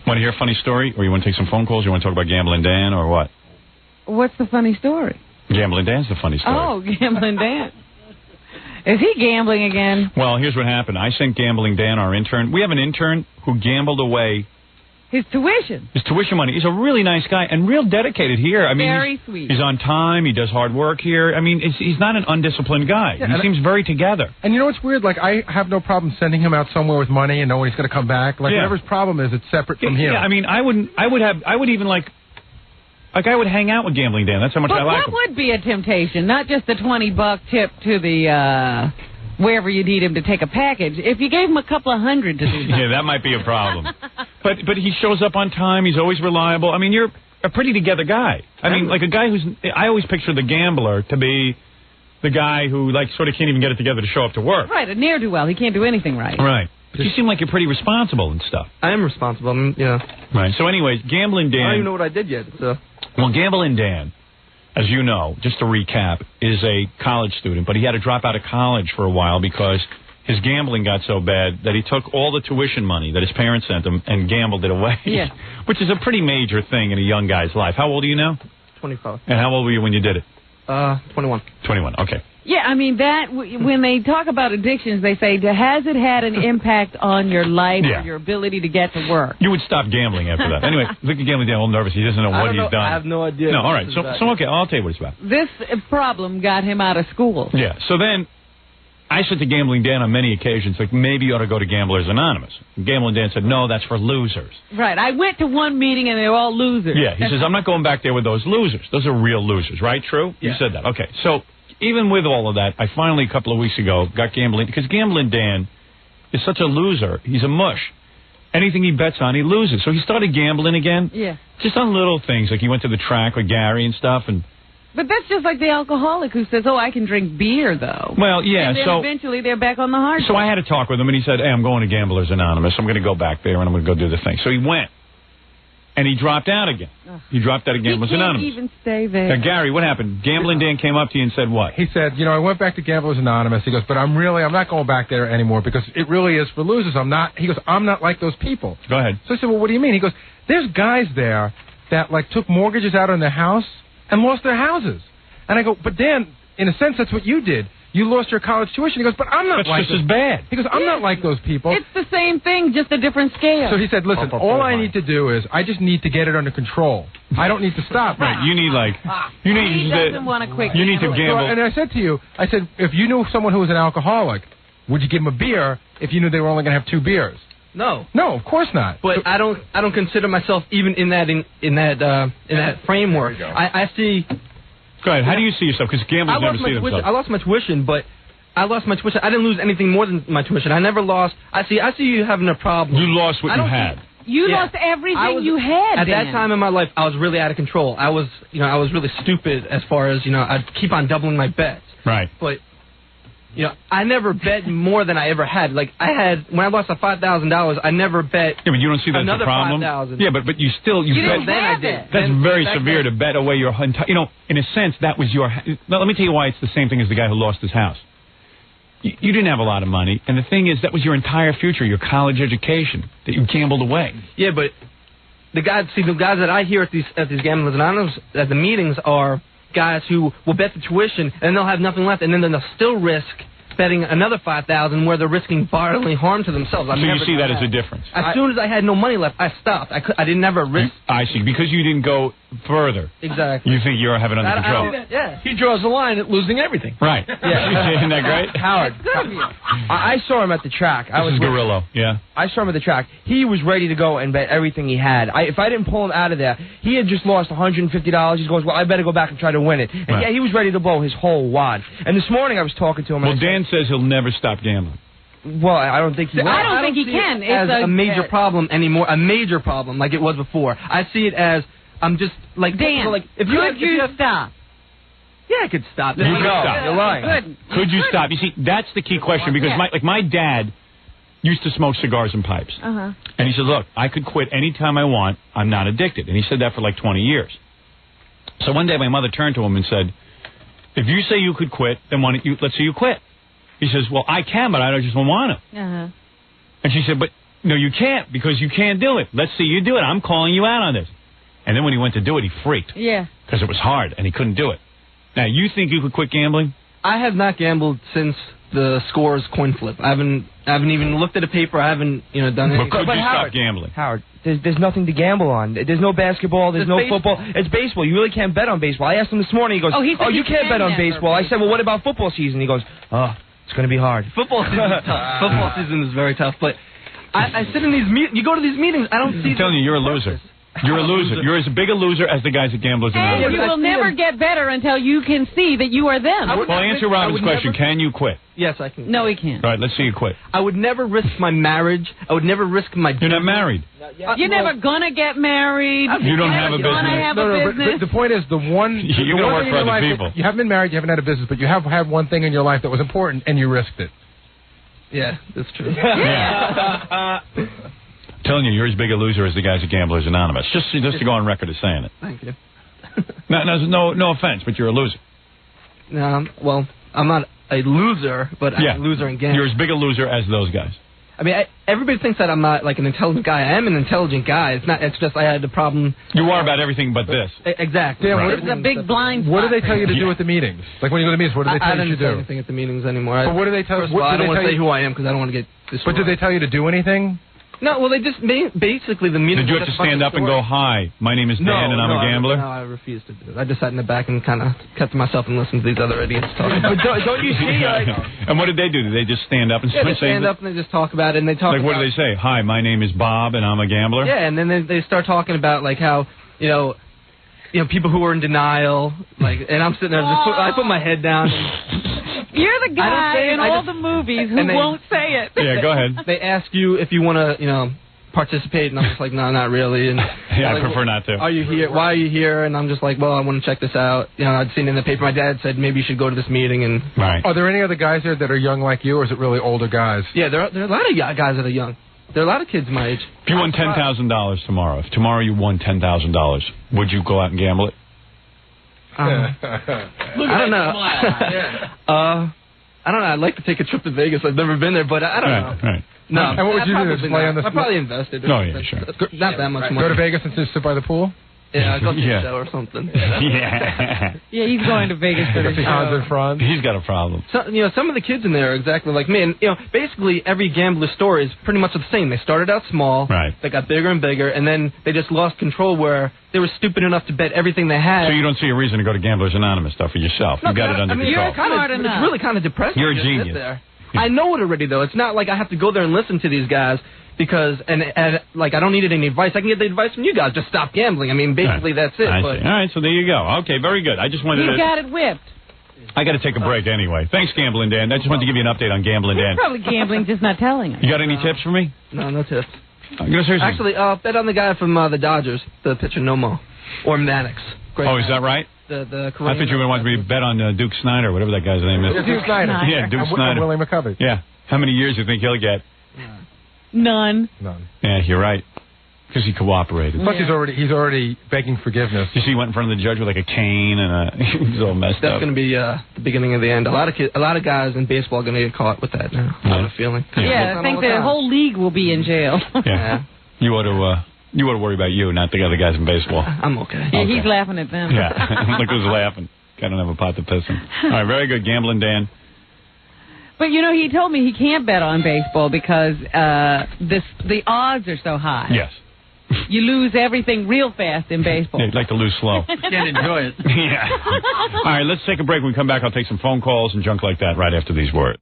Want to hear a funny story, or you want to take some phone calls? You want to talk about Gambling Dan, or what? What's the funny story? Gambling Dan's the funny story. Oh, Gambling Dan. Is he gambling again? Well, here's what happened. I sent Gambling Dan, our intern. We have an intern who gambled away his tuition. His tuition money. He's a really nice guy and real dedicated here. I mean, very sweet. He's on time. He does hard work here. I mean, he's not an undisciplined guy. Yeah, he seems very together. And you know what's weird? Like, I have no problem sending him out somewhere with money and knowing he's going to come back. Like, whatever his problem is, it's separate from him. Yeah, I mean, I would hang out with Gambling Dan. That's how much I like him. That would be a temptation, not just the $20 tip to the wherever you need him to take a package. If you gave him a couple of $100 to do that. Yeah, that might be a problem. But he shows up on time. He's always reliable. I mean, you're a pretty together guy. I mean, like a guy who's... I always picture the gambler to be the guy who, like, sort of can't even get it together to show up to work. Right, a ne'er-do-well. He can't do anything right. Right. But you seem like you're pretty responsible and stuff. I am responsible, yeah. Right. So anyways, Gambling Dan... I don't even know what I did yet, so... Well, Gambling Dan, as you know, just to recap, is a college student, but he had to drop out of college for a while because his gambling got so bad that he took all the tuition money that his parents sent him and gambled it away. Yeah. Which is a pretty major thing in a young guy's life. How old are you now? 25. And how old were you when you did it? 21. 21, okay. Yeah, I mean, when they talk about addictions, they say, has it had an impact on your life or your ability to get to work? You would stop gambling after that. Anyway, look at Gambling Dan, a little nervous. He doesn't know what he's done. I have no idea. No, all right. So okay, I'll tell you what it's about. This problem got him out of school. Yeah, so then I said to Gambling Dan on many occasions, like, maybe you ought to go to Gamblers Anonymous. And Gambling Dan said, no, that's for losers. Right. I went to one meeting and they were all losers. Yeah, he says, I'm not going back there with those losers. Those are real losers, right? True? Yeah. You said that. Okay, so even with all of that, I finally, a couple of weeks ago, got Gambling, because Gambling Dan is such a loser. He's a mush. Anything he bets on, he loses. So he started gambling again. Yeah. Just on little things, like he went to the track with Gary and stuff, and... But that's just like the alcoholic who says, oh, I can drink beer, though. Well, yeah, and then eventually they're back on the hard So I had to talk with him, and he said, hey, I'm going to Gamblers Anonymous. I'm going to go back there, and I'm going to go do the thing. So he went, and he dropped out again. He dropped out of Gamblers Anonymous. He can't even stay there. Now, Gary, what happened? Gambling Dan came up to you and said what? He said, you know, I went back to Gamblers Anonymous. He goes, but I'm not going back there anymore because it really is for losers. He goes, I'm not like those people. Go ahead. So I said, well, what do you mean? He goes, there's guys there that, like, took mortgages out on their house and lost their houses. And I go, but Dan, in a sense, that's what you did. You lost your college tuition. He goes, but I'm not like just as bad. He goes, I'm not like those people. It's the same thing, just a different scale. So he said, listen, all I need to do is I just need to get it under control. I don't need to stop. Right, you need he doesn't want to quit. You need to gamble. And I said to you, if you knew someone who was an alcoholic, would you give him a beer if you knew they were only going to have 2 beers? No. No, of course not. But I don't consider myself even in that framework. I see. Go ahead. How do you see yourself? Because gamblers never see themselves. I lost my tuition, but I lost my tuition. I didn't lose anything more than my tuition. I never lost. I see you having a problem. You lost what you had. You lost everything you had. At that time in my life, I was really out of control. I was really stupid as far as, I'd keep on doubling my bets. Right. But, I never bet more than I ever had. Like, when I lost the $5,000, I never bet. Yeah, but you don't see that as a problem. Yeah, but you still you bet. Then I did. That's very severe to bet away your entire. In a sense, that was your. Now, let me tell you why it's the same thing as the guy who lost his house. You didn't have a lot of money, and the thing is, that was your entire future, your college education that you gambled away. Yeah, but the guys that I hear at these Gamblers Anonymous at the meetings are guys who will bet the tuition and they'll have nothing left, and then they'll still risk betting another $5,000 where they're risking bodily harm to themselves. So you see that as a difference. As soon as I had no money left, I stopped. I didn't ever risk. I see. Because you didn't go further. Exactly. You think you have it under control. Yeah. He draws the line at losing everything. Right. Yeah. Isn't that great? Howard, I saw him at the track. This is Gorillo. Yeah. I saw him at the track. He was ready to go and bet everything he had. If I didn't pull him out of there, he had just lost $150. He goes, well, I better go back and try to win it. And right. Yeah, he was ready to blow his whole wad. And this morning I was talking to him. Well, Dan says he'll never stop gambling. Well, I don't think he will. I don't think he can. It's a major problem anymore. A major problem like it was before. I see it as I'm just like Dan. Like, could you stop? Yeah, I could stop. You could stop. You're lying. Could you stop? You see, that's the key question because my dad used to smoke cigars and pipes, and he said, "Look, I could quit any time I want. I'm not addicted." And he said that for like 20 years. So one day my mother turned to him and said, "If you say you could quit, then let's say you quit." He says, well, I can, but I just don't want to. And she said, but no, you can't, because you can't do it. Let's see you do it. I'm calling you out on this. And then when he went to do it, he freaked. Yeah. Because it was hard, and he couldn't do it. Now, you think you could quit gambling? I have not gambled since the Scores coin flip. I haven't even looked at a paper. I haven't, done anything. But could you Howard, stop gambling? Howard, there's nothing to gamble on. There's no basketball. There's no football. It's baseball. You really can't bet on baseball. I asked him this morning. He goes, you can't bet on baseball. I said, well, what about football season? He goes, it's going to be hard. Football season is tough. Football season is very tough. But I sit in these meetings. You go to these meetings. I don't see. I'm telling you, you're a loser. You're a loser. You're as big a loser as the guys at Gamblers And Anonymous. you will never get better until you can see that you are them. Well, answer Robin's question. Can you quit? Yes, I can. No, he can't. All right, let's see you quit. I would never risk my marriage. I would never risk my... You're not married. You're never going to get married. You don't have a business. But the point is, the one... You're going to work for other people. You haven't been married, you haven't had a business, but you have had one thing in your life that was important, and you risked it. Yeah, that's true. Yeah. Telling you, you're as big a loser as the guys at Gamblers Anonymous. Just to go on record as saying it. Thank you. No offense, but you're a loser. No, well, I'm not a loser, but I'm a loser in gambling. You're as big a loser as those guys. I mean, everybody thinks that I'm not like an intelligent guy. I am an intelligent guy. It's not. It's just I had the problem. You are about everything but this. Exactly. Yeah, It's a big blind spot. What do they tell you to do at the meetings? Like when you go to the meetings, what do they tell you to do? I don't say anything at the meetings anymore. But what do they tell you? First of all, I don't want to say who I am because I don't want to get destroyed. But do they tell you to do anything? No, well, they just basically the meeting. Did you have to stand up and go, "Hi, my name is Dan, and I'm a gambler"? No, I refused to do it. I just sat in the back and kind of kept to myself and listened to these other idiots talk. But don't you see? And what did they do? Did they just stand up and they stand up and they just talk about it, and they talk. Like, what do they say? "Hi, my name is Bob, and I'm a gambler"? Yeah, and then they start talking about like how people who are in denial, like, and I'm sitting there, I put my head down. You're the guy in all the movies who won't say it. Yeah, go ahead. They ask you if you want to, participate, and I'm just like, no, not really. And yeah, I prefer not to. Are you here? Why are you here? And I'm just like, well, I want to check this out. I'd seen it in the paper. My dad said maybe you should go to this meeting. And right. Are there any other guys there that are young like you, or is it really older guys? Yeah, there are a lot of guys that are young. There are a lot of kids my age. If you won $10,000 tomorrow, if tomorrow you won $10,000, would you go out and gamble it? I don't know. I don't know. I'd like to take a trip to Vegas. I've never been there, but I don't know. Right. No. And what would you do? Just play on the... I'd probably invest it. Oh, yeah, sure. Not that much money. Go to Vegas and just sit by the pool? Yeah, I'll go to the show or something. Yeah. Yeah, he's going to Vegas for the Hans show. and Franz. He's got a problem. So, some of the kids in there are exactly like me. And, basically every gambler story is pretty much the same. They started out small. Right. They got bigger and bigger, and then they just lost control where they were stupid enough to bet everything they had. So you don't see a reason to go to Gamblers Anonymous stuff for yourself. No, You got it under control. You're smart enough. It's really kind of depressing. You're a to just sit genius. there. I know it already, though. It's not like I have to go there and listen to these guys because, and like, I don't need any advice. I can get the advice from you guys. Just stop gambling. I mean, basically, that's it. I but see. All right, so there you go. Okay, very good. I just wanted You to... got it whipped. I got to take a break anyway. Thanks, Gambling Dan. I just wanted to give you an update on Gambling Dan. He's probably gambling, just not telling us. You got any tips for me? No tips. Seriously. Actually, bet on the guy from the Dodgers, the pitcher Nomo, or Mannix. Great is that right? The I thought you were going to want me to bet on Duke Snyder, whatever that guy's name is. Duke Snyder. Yeah, Duke Snyder. Willie McCovey. Yeah. How many years do you think he'll get? None. Yeah, you're right. Because he cooperated. Plus, he's already begging forgiveness. You see, he went in front of the judge with like a cane and he was all messed up. That's going to be the beginning of the end. A lot of guys in baseball are going to get caught with that now. I have a feeling. Yeah, I think the whole league will be in jail. Yeah. You ought to worry about you, not the other guys in baseball. I'm okay. Yeah, he's laughing at them. Yeah. Look who's laughing. Guy don't have a pot to piss in. All right, very good. Gambling Dan. But, he told me he can't bet on baseball because the odds are so high. Yes. You lose everything real fast in baseball. Yeah, you'd like to lose slow. Can't enjoy it. Yeah. All right, let's take a break. When we come back, I'll take some phone calls and junk like that right after these words.